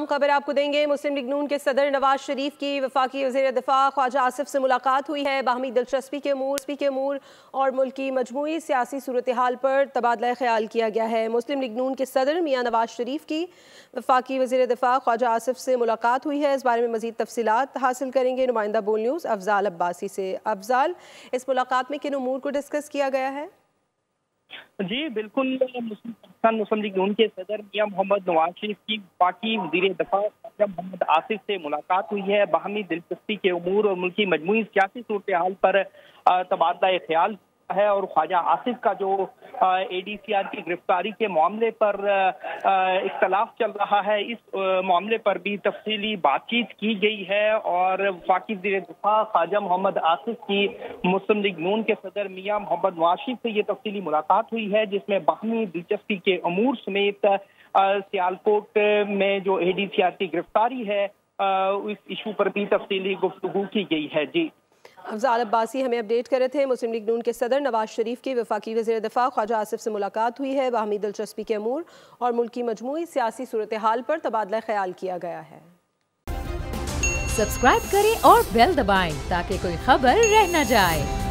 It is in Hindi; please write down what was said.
अहम खबर आपको देंगे। मुस्लिम लीग नून के सदर नवाज शरीफ की वफाकी वज़ीर दिफा ख्वाजा आसिफ से मुलाकात हुई है। बाहमी दिलचस्पी के अमूर और मुल्क की मजमूई सियासी सूरत हाल पर तबादला ख्याल किया गया है। मुस्लिम लीग नून के सदर मियाँ नवाज शरीफ की वफाकी वज़ीर दिफा ख्वाजा आसिफ से मुलाकात हुई है। इस बारे में मज़ीद तफसीलात हासिल करेंगे नुमाइंदा बोल न्यूज़ अफजाल अब्बासी से। अफजाल, इस मुलाकात में किन अमूर को डिस्कस किया गया है? जी बिल्कुल, मुस्लिम लीग नून के सदर मियां मोहम्मद नवाज शरीफ की वफाकी वज़ीर दफ़ा ख्वाजा मोहम्मद आसिफ से मुलाकात हुई है। बाहमी दिलचस्पी के उमूर और मुल्की मजमूई सियासी सूरत हाल पर तबादला ख्याल है और ख्वाजा आसिफ का जो ADCR की गिरफ्तारी के मामले पर इख्तलाफ चल रहा है, इस मामले पर भी तफसीली बातचीत की गई है। और वफाकी वज़ीर दिफा ख्वाजा मोहम्मद आसिफ की मुस्लिम लीग नून के सदर मियां मोहम्मद नवाज शरीफ से ये तफसीली मुलाकात हुई है, जिसमें बाहमी दिलचस्पी के अमूर समेत सियालकोट में जो ADCR की गिरफ्तारी है इस इशू पर भी तफसीली गुफ्तगू की गई है। जी, अफजाल अब्बासी हमें अपडेट कर रहे थे। मुस्लिम लीग नून के सदर नवाज शरीफ की वफाकी वज़ीर दिफा ख्वाजा आसिफ से मुलाकात हुई है। बाहमी दिलचस्पी के अमूर और मुल्क की मजमूई सियासी सूरत हाल पर तबादला ख्याल किया गया है। सब्सक्राइब करें और बेल दबाएं ताकि कोई खबर रह न जाए।